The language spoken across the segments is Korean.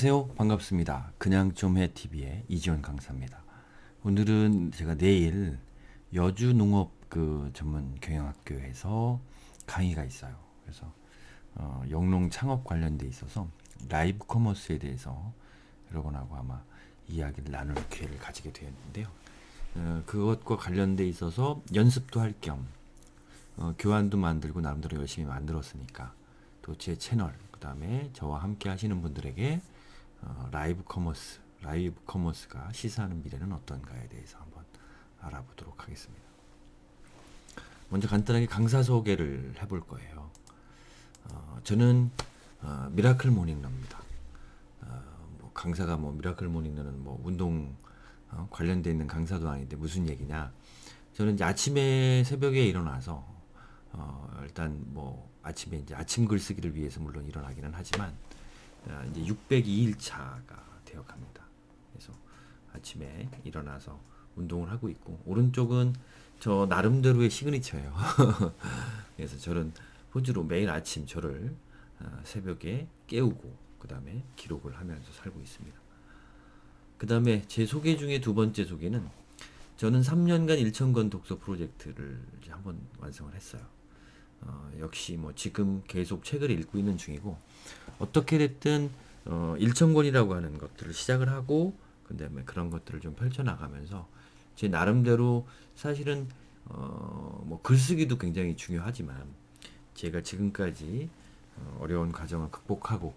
안녕하세요. 반갑습니다. 그냥 좀 해 TV의 이지원 강사입니다. 오늘은 제가 내일 여주 농업 그 전문 경영학교에서 강의가 있어요. 그래서 영농 창업 관련돼 있어서 라이브 커머스에 대해서 여러분하고 아마 이야기를 나눌 기회를 가지게 되었는데요. 그것과 관련돼 있어서 연습도 할 겸 교환도 만들고 나름대로 열심히 만들었으니까 또 제 채널 그 다음에 저와 함께 하시는 분들에게 라이브 커머스가 시사하는 미래는 어떤가에 대해서 한번 알아보도록 하겠습니다. 먼저 간단하게 강사 소개를 해볼 거예요. 저는 미라클 모닝러입니다. 강사가 미라클 모닝러는 운동 관련돼 있는 강사도 아닌데 무슨 얘기냐? 저는 이제 아침에 새벽에 일어나서 일단 아침에 이제 아침 글쓰기를 위해서 물론 일어나기는 하지만 이제 602일차가 되어갑니다. 그래서 아침에 일어나서 운동을 하고 있고 오른쪽은 저 나름대로의 시그니처예요. 그래서 저는 호주로 매일 아침 저를 새벽에 깨우고 그 다음에 기록을 하면서 살고 있습니다. 그 다음에 제 소개 중에 두 번째 소개는 저는 3년간 1,000권 독서 프로젝트를 이제 한번 완성을 했어요. 역시 지금 계속 책을 읽고 있는 중이고 어떻게 됐든 1,000권이라고 하는 것들을 시작을 하고 그다음에 그런 것들을 좀 펼쳐나가면서 제 나름대로 사실은 글쓰기도 굉장히 중요하지만 제가 지금까지 어려운 과정을 극복하고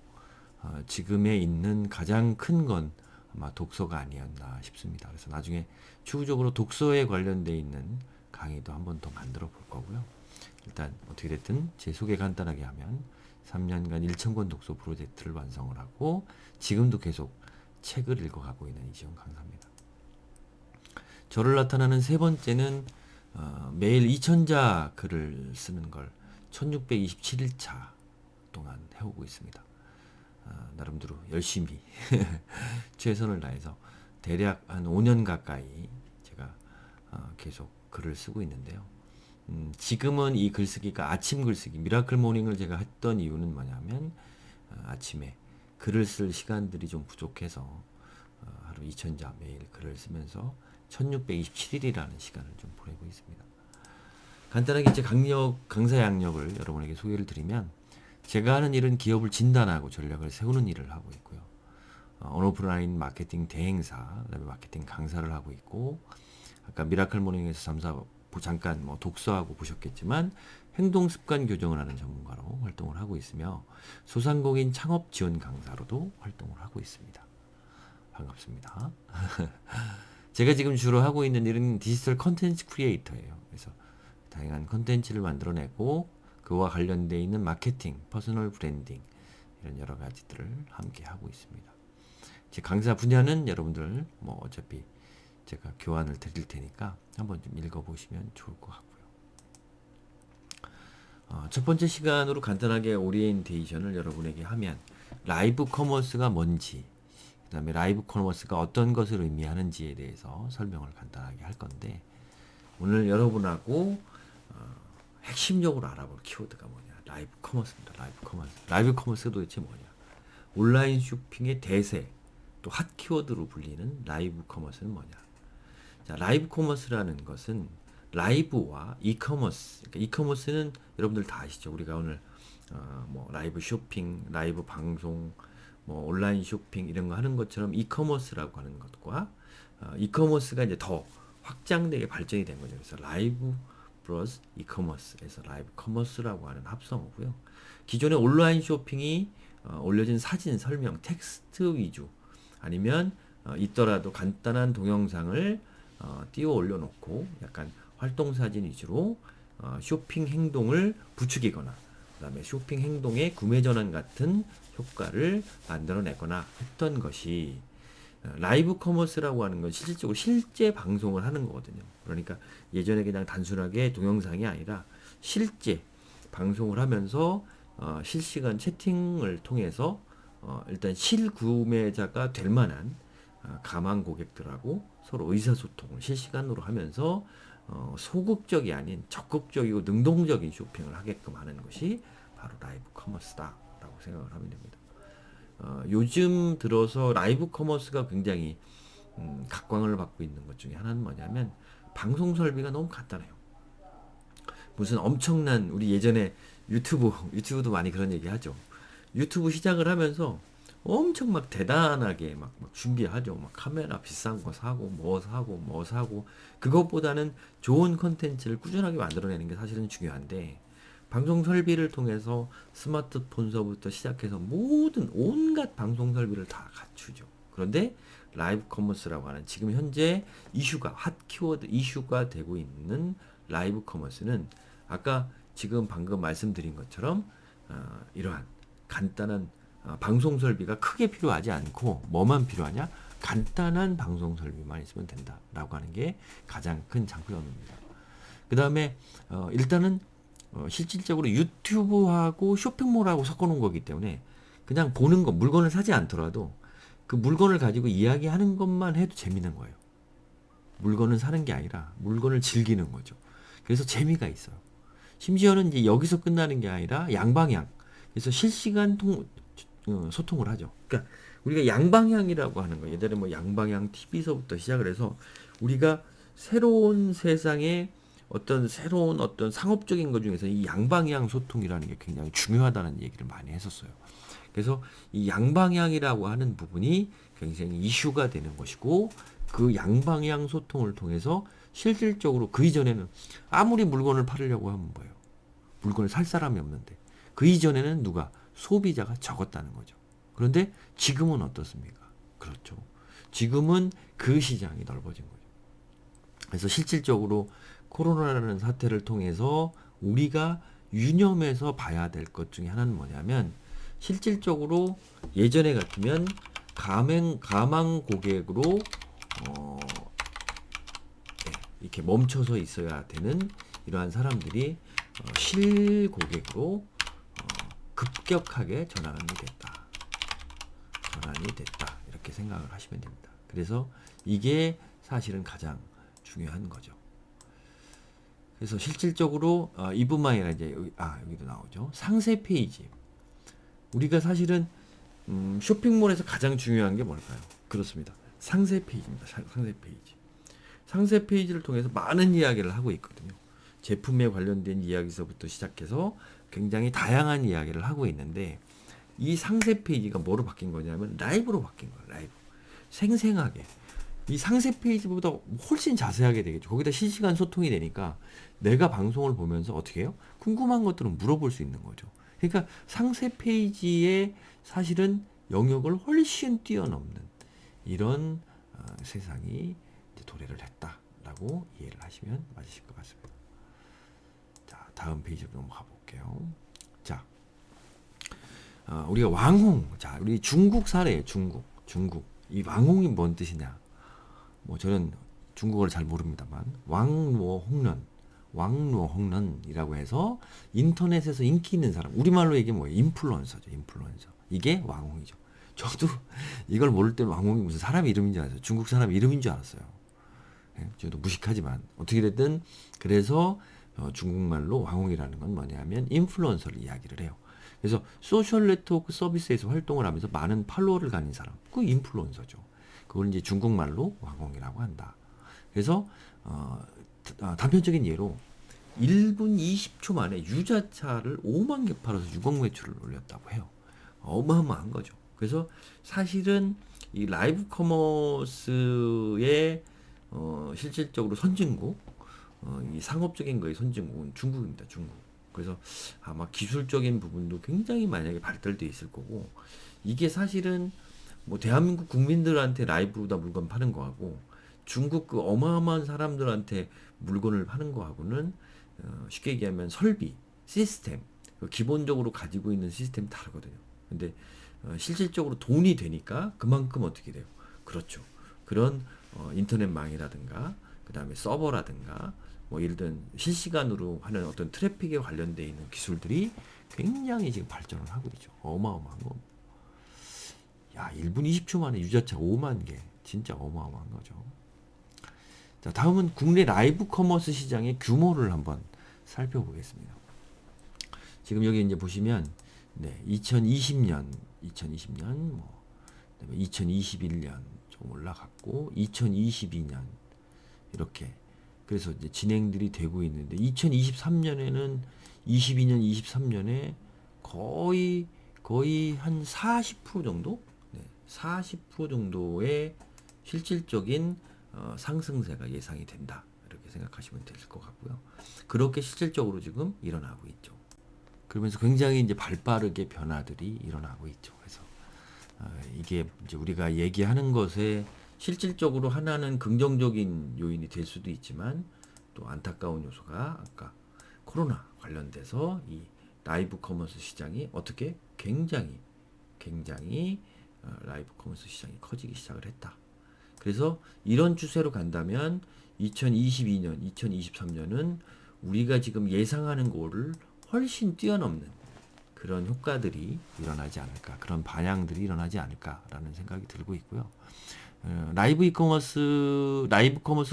지금에 있는 가장 큰 건 아마 독서가 아니었나 싶습니다. 그래서 나중에 추후적으로 독서에 관련돼 있는 강의도 한번 더 만들어 볼 거고요. 일단 어떻게 됐든 제 소개 간단하게 하면 3년간 1,000권 독서 프로젝트를 완성을 하고 지금도 계속 책을 읽어가고 있는 이지원 강사입니다. 저를 나타나는 세 번째는 매일 2,000자 글을 쓰는 걸 1627일차 동안 해오고 있습니다. 나름대로 열심히 최선을 다해서 대략 한 5년 가까이 제가 계속 글을 쓰고 있는데요. 지금은 이 글쓰기가 아침 글쓰기 미라클 모닝을 제가 했던 이유는 뭐냐면 아침에 글을 쓸 시간들이 좀 부족해서 하루 2,000자 매일 글을 쓰면서 1627일이라는 시간을 좀 보내고 있습니다. 간단하게 이제 강사 양력을 여러분에게 소개를 드리면 제가 하는 일은 기업을 진단하고 전략을 세우는 일을 하고 있고요. 온오프라인 마케팅 대행사, 그다음에 마케팅 강사를 하고 있고 아까 미라클 모닝에서 잠깐 독서하고 보셨겠지만 행동 습관 교정을 하는 전문가로 활동을 하고 있으며 소상공인 창업 지원 강사로도 활동을 하고 있습니다. 반갑습니다. 제가 지금 주로 하고 있는 일은 디지털 컨텐츠 크리에이터예요. 그래서 다양한 컨텐츠를 만들어내고 그와 관련되어 있는 마케팅, 퍼스널 브랜딩 이런 여러 가지들을 함께 하고 있습니다. 제 강사 분야는 여러분들 어차피 제가 교환을 드릴 테니까 한번 좀 읽어보시면 좋을 것 같고요. 첫 번째 시간으로 간단하게 오리엔테이션을 여러분에게 하면 라이브 커머스가 뭔지 그 다음에 라이브 커머스가 어떤 것을 의미하는지에 대해서 설명을 간단하게 할 건데 오늘 여러분하고 핵심적으로 알아볼 키워드가 뭐냐 라이브 커머스입니다. 라이브 커머스가 도대체 뭐냐 온라인 쇼핑의 대세 또 핫 키워드로 불리는 라이브 커머스는 뭐냐. 자, 라이브 커머스라는 것은 라이브와 이커머스, 그러니까 이커머스는 여러분들 다 아시죠. 우리가 오늘 라이브 쇼핑, 라이브 방송, 온라인 쇼핑 이런 거 하는 것처럼 이커머스라고 하는 것과 이커머스가 이제 더 확장되게 발전이 된 거죠. 그래서 라이브 플러스 이커머스에서 라이브 커머스라고 하는 합성어고요. 기존의 온라인 쇼핑이 올려진 사진, 설명, 텍스트 위주 아니면 있더라도 간단한 동영상을 띄워 올려놓고 약간 활동사진 위주로 쇼핑 행동을 부추기거나 그 다음에 쇼핑 행동의 구매 전환 같은 효과를 만들어내거나 했던 것이 라이브 커머스라고 하는 건 실질적으로 실제 방송을 하는 거거든요. 그러니까 예전에 그냥 단순하게 동영상이 아니라 실제 방송을 하면서 실시간 채팅을 통해서 일단 실구매자가 될 만한 가망 고객들하고 서로 의사소통을 실시간으로 하면서 소극적이 아닌 적극적이고 능동적인 쇼핑을 하게끔 하는 것이 바로 라이브 커머스다라고 생각을 하면 됩니다. 요즘 들어서 라이브 커머스가 굉장히 각광을 받고 있는 것 중에 하나는 뭐냐면 방송 설비가 너무 간단해요. 무슨 엄청난 우리 예전에 유튜브도 많이 그런 얘기 하죠. 유튜브 시작을 하면서 엄청 막 대단하게 막 준비하죠. 막 카메라 비싼 거 사고 뭐 사고 그것보다는 좋은 컨텐츠를 꾸준하게 만들어내는 게 사실은 중요한데 방송 설비를 통해서 스마트폰서부터 시작해서 모든 온갖 방송 설비를 다 갖추죠. 그런데 라이브 커머스라고 하는 지금 현재 이슈가 핫 키워드 이슈가 되고 있는 라이브 커머스는 아까 지금 방금 말씀드린 것처럼 이러한 간단한 방송 설비가 크게 필요하지 않고 뭐만 필요하냐? 간단한 방송 설비만 있으면 된다라고 하는 게 가장 큰 장점입니다. 그 다음에 일단은 실질적으로 유튜브하고 쇼핑몰하고 섞어놓은 거기 때문에 그냥 보는 거 물건을 사지 않더라도 그 물건을 가지고 이야기하는 것만 해도 재미있는 거예요. 물건을 사는 게 아니라 물건을 즐기는 거죠. 그래서 재미가 있어요. 심지어는 이제 여기서 끝나는 게 아니라 양방향. 그래서 실시간 소통을 하죠. 그러니까 우리가 양방향이라고 하는 거. 예전에 뭐 양방향 TV서부터 시작을 해서 우리가 새로운 세상에 새로운 상업적인 것 중에서 이 양방향 소통이라는 게 굉장히 중요하다는 얘기를 많이 했었어요. 그래서 이 양방향이라고 하는 부분이 굉장히 이슈가 되는 것이고 그 양방향 소통을 통해서 실질적으로 그 이전에는 아무리 물건을 팔으려고 하면 뭐예요? 물건을 살 사람이 없는데 그 이전에는 누가 소비자가 적었다는 거죠. 그런데 지금은 어떻습니까? 그렇죠. 지금은 그 시장이 넓어진 거죠. 그래서 실질적으로 코로나라는 사태를 통해서 우리가 유념해서 봐야 될 것 중에 하나는 뭐냐면 실질적으로 예전에 같으면 가망 고객으로 이렇게 멈춰서 있어야 되는 이러한 사람들이 실고객으로 급격하게 전환이 됐다. 이렇게 생각을 하시면 됩니다. 그래서 이게 사실은 가장 중요한 거죠. 그래서 실질적으로 이뿐만 아니라 이제 여기도 나오죠. 상세 페이지. 우리가 사실은 쇼핑몰에서 가장 중요한 게 뭘까요? 그렇습니다. 상세 페이지입니다. 상세 페이지. 상세 페이지를 통해서 많은 이야기를 하고 있거든요. 제품에 관련된 이야기서부터 시작해서 굉장히 다양한 이야기를 하고 있는데 이 상세 페이지가 뭐로 바뀐 거냐면 라이브로 바뀐 거예요. 라이브. 생생하게. 이 상세 페이지보다 훨씬 자세하게 되겠죠. 거기다 실시간 소통이 되니까 내가 방송을 보면서 어떻게 해요? 궁금한 것들은 물어볼 수 있는 거죠. 그러니까 상세 페이지에 사실은 영역을 훨씬 뛰어넘는 이런 세상이 도래를 했다라고 이해를 하시면 맞으실 것 같습니다. 자, 다음 페이지로 넘어가 볼게요. 자, 우리가 왕홍. 자, 우리 중국 사례예요. 중국. 이 왕홍이 뭔 뜻이냐? 뭐 저는 중국어를 잘 모릅니다만 왕루홍런이라고 해서 인터넷에서 인기 있는 사람. 우리말로 이게 뭐예요? 인플루언서죠. 인플루언서. 이게 왕홍이죠. 저도 이걸 모를 때는 왕홍이 무슨 사람 이름인 줄 알았어요. 중국 사람 이름인 줄 알았어요. 저도 무식하지만 어떻게 됐든 그래서 중국말로 왕홍이라는 건 뭐냐면 인플루언서를 이야기를 해요. 그래서 소셜 네트워크 서비스에서 활동을 하면서 많은 팔로워를 가진 사람, 그 인플루언서죠. 그걸 이제 중국말로 왕홍이라고 한다. 그래서 단편적인 예로 1분 20초 만에 유자차를 5만 개 팔아서 6억 매출을 올렸다고 해요. 어마어마한 거죠. 그래서 사실은 이 라이브 커머스의 실질적으로 선진국, 이 상업적인 거의 선진국은 중국입니다. 중국. 그래서 아마 기술적인 부분도 굉장히 만약에 발달돼 있을 거고 이게 사실은 뭐 대한민국 국민들한테 라이브로다 물건 파는 거하고 중국 그 어마어마한 사람들한테 물건을 파는 거하고는 쉽게 얘기하면 설비, 시스템, 기본적으로 가지고 있는 시스템이 다르거든요. 근데 실질적으로 돈이 되니까 그만큼 어떻게 돼요? 그렇죠. 그런 인터넷망이라든가 그 다음에 서버라든가 뭐 예를 들면 실시간으로 하는 어떤 트래픽에 관련되어 있는 기술들이 굉장히 지금 발전을 하고 있죠. 어마어마한 거. 야, 1분 20초 만에 유자차 5만 개. 진짜 어마어마한 거죠. 자, 다음은 국내 라이브 커머스 시장의 규모를 한번 살펴보겠습니다. 지금 여기 이제 보시면 네, 2020년 뭐 그다음에 2021년 좀 올라갔고 2022년 이렇게 그래서 이제 진행들이 되고 있는데 2023년에는 22년 23년에 거의 한 40% 정도? 네, 40% 정도의 실질적인 상승세가 예상이 된다. 이렇게 생각하시면 될 것 같고요. 그렇게 실질적으로 지금 일어나고 있죠. 그러면서 굉장히 이제 발빠르게 변화들이 일어나고 있죠. 그래서 이게 이제 우리가 얘기하는 것에 실질적으로 하나는 긍정적인 요인이 될 수도 있지만 또 안타까운 요소가 아까 코로나 관련돼서 이 라이브 커머스 시장이 어떻게 굉장히 라이브 커머스 시장이 커지기 시작을 했다. 그래서 이런 추세로 간다면 2022년, 2023년은 우리가 지금 예상하는 거를 훨씬 뛰어넘는 그런 효과들이 일어나지 않을까, 그런 반향들이 일어나지 않을까라는 생각이 들고 있고요. 라이브 커머스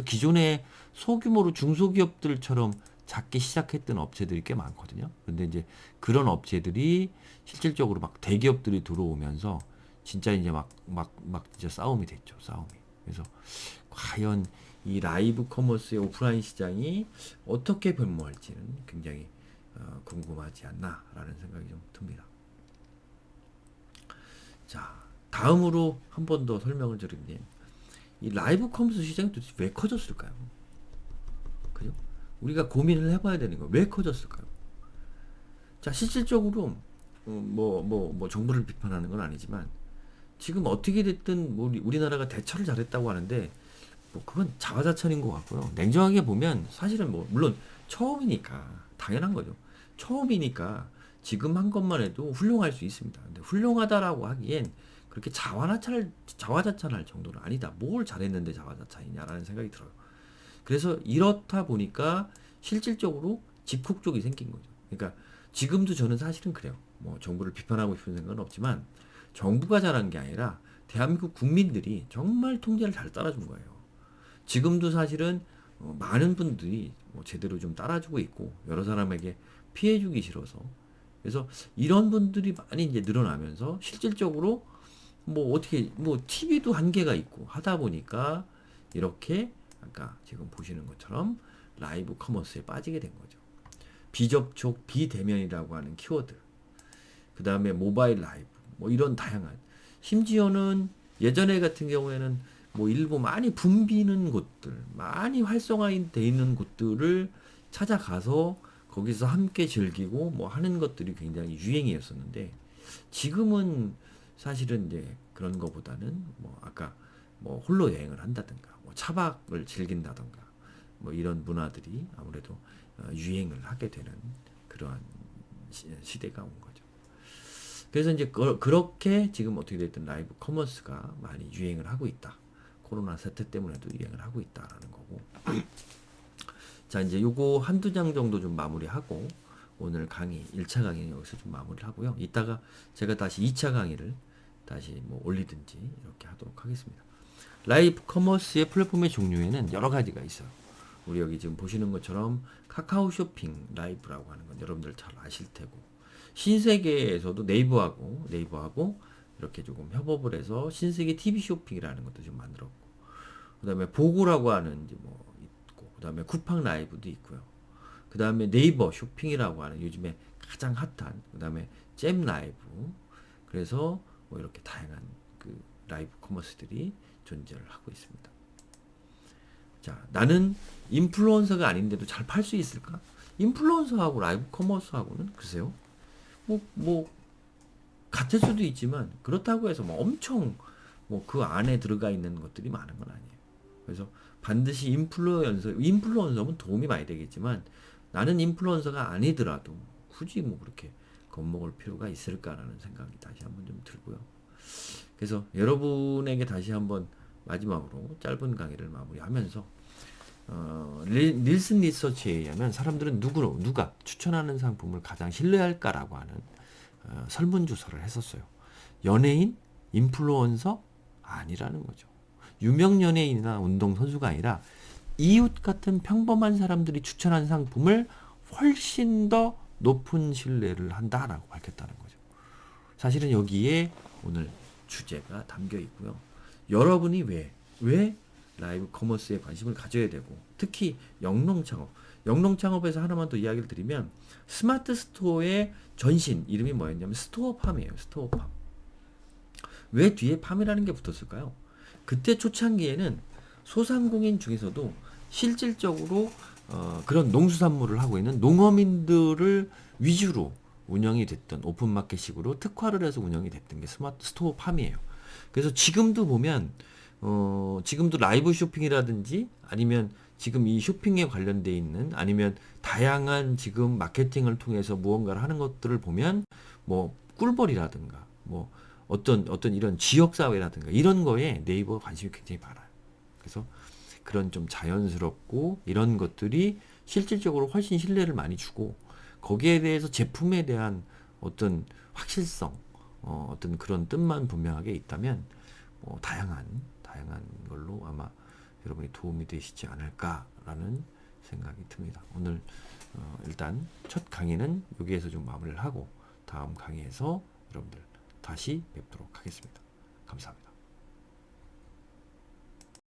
기존의 소규모로 중소기업들처럼 작게 시작했던 업체들이 꽤 많거든요. 근데 이제 그런 업체들이 실질적으로 막 대기업들이 들어오면서 진짜 이제 막 진짜 싸움이 됐죠. 싸움이. 그래서 과연 이 라이브 커머스의 오프라인 시장이 어떻게 변모할지는 굉장히 궁금하지 않나라는 생각이 좀 듭니다. 자, 다음으로 한 번 더 설명을 드리면 이 라이브 커머스 시장이 도대체 왜 커졌을까요? 그죠? 우리가 고민을 해봐야 되는 거예요. 왜 커졌을까요? 자, 실질적으로 정부를 비판하는 건 아니지만 지금 어떻게 됐든 우리나라가 대처를 잘했다고 하는데 그건 자화자찬인 것 같고요. 냉정하게 보면 사실은 물론 처음이니까 당연한 거죠. 처음이니까 지금 한 것만 해도 훌륭할 수 있습니다. 근데 훌륭하다라고 하기엔 그렇게 자화자찬할 정도는 아니다. 뭘 잘했는데 자화자찬이냐라는 생각이 들어요. 그래서 이렇다 보니까 실질적으로 집콕족이 생긴 거죠. 그러니까 지금도 저는 사실은 그래요. 정부를 비판하고 싶은 생각은 없지만 정부가 잘한 게 아니라 대한민국 국민들이 정말 통제를 잘 따라준 거예요. 지금도 사실은 많은 분들이 제대로 좀 따라주고 있고 여러 사람에게 피해주기 싫어서 그래서 이런 분들이 많이 이제 늘어나면서 실질적으로 TV도 한계가 있고 하다 보니까 이렇게 아까 지금 보시는 것처럼 라이브 커머스에 빠지게 된 거죠. 비접촉, 비대면이라고 하는 키워드. 그 다음에 모바일 라이브. 이런 다양한. 심지어는 예전에 같은 경우에는 일부 많이 붐비는 곳들, 많이 활성화되어 있는 곳들을 찾아가서 거기서 함께 즐기고 하는 것들이 굉장히 유행이었었는데 지금은 사실은 이제 그런 거보다는 아까 홀로 여행을 한다든가 차박을 즐긴다든가 이런 문화들이 아무래도 유행을 하게 되는 그러한 시대가 온 거죠. 그래서 이제 그렇게 지금 어떻게 됐든 라이브 커머스가 많이 유행을 하고 있다. 코로나 사태 때문에도 유행을 하고 있다라는 거고. 자, 이제 요거 한두 장 정도 좀 마무리하고 오늘 강의 1차 강의는 여기서 좀 마무리를 하고요. 이따가 제가 다시 2차 강의를 다시 올리든지 이렇게 하도록 하겠습니다. 라이브 커머스의 플랫폼의 종류에는 여러 가지가 있어요. 우리 여기 지금 보시는 것처럼 카카오 쇼핑 라이브라고 하는 건 여러분들 잘 아실 테고 신세계에서도 네이버하고 이렇게 조금 협업을 해서 신세계 TV 쇼핑이라는 것도 좀 만들었고 그 다음에 보고라고 하는 이제 있고 그 다음에 쿠팡 라이브도 있고요. 그 다음에 네이버 쇼핑이라고 하는 요즘에 가장 핫한 그 다음에 잼 라이브 그래서 이렇게 다양한 그 라이브 커머스들이 존재를 하고 있습니다. 자, 나는 인플루언서가 아닌데도 잘 팔 수 있을까? 인플루언서하고 라이브 커머스하고는 글쎄요. 같을 수도 있지만 그렇다고 해서 엄청 그 안에 들어가 있는 것들이 많은 건 아니에요. 그래서 반드시 인플루언서면 도움이 많이 되겠지만 나는 인플루언서가 아니더라도 굳이 그렇게 겁먹을 필요가 있을까라는 생각이 다시 한번 좀 들고요. 그래서 여러분에게 다시 한번 마지막으로 짧은 강의를 마무리하면서 닐슨 리서치에 의하면 사람들은 누가 추천하는 상품을 가장 신뢰할까라고 하는 설문조사를 했었어요. 연예인, 인플루언서 아니라는 거죠. 유명 연예인이나 운동선수가 아니라 이웃 같은 평범한 사람들이 추천한 상품을 훨씬 더 높은 신뢰를 한다라고 밝혔다는 거죠. 사실은 여기에 오늘 주제가 담겨 있고요. 여러분이 왜 라이브 커머스에 관심을 가져야 되고, 특히 영농창업에서 하나만 더 이야기를 드리면, 스마트 스토어의 전신 이름이 뭐였냐면 스토어팜이에요. 스토어팜. 왜 뒤에 팜이라는 게 붙었을까요? 그때 초창기에는 소상공인 중에서도 실질적으로 그런 농수산물을 하고 있는 농어민들을 위주로 운영이 됐던 오픈마켓식으로 특화를 해서 운영이 됐던 게 스마트 스토어 팜이에요. 그래서 지금도 보면 지금도 라이브 쇼핑이라든지 아니면 지금 이 쇼핑에 관련돼 있는 아니면 다양한 지금 마케팅을 통해서 무언가를 하는 것들을 보면 뭐 꿀벌이라든가 뭐 어떤 이런 지역 사회라든가 이런 거에 네이버 관심이 굉장히 많아요. 그래서 그런 좀 자연스럽고 이런 것들이 실질적으로 훨씬 신뢰를 많이 주고 거기에 대해서 제품에 대한 어떤 확실성, 어떤 그런 뜻만 분명하게 있다면 다양한 걸로 아마 여러분이 도움이 되시지 않을까라는 생각이 듭니다. 오늘 일단 첫 강의는 여기에서 좀 마무리를 하고 다음 강의에서 여러분들 다시 뵙도록 하겠습니다. 감사합니다.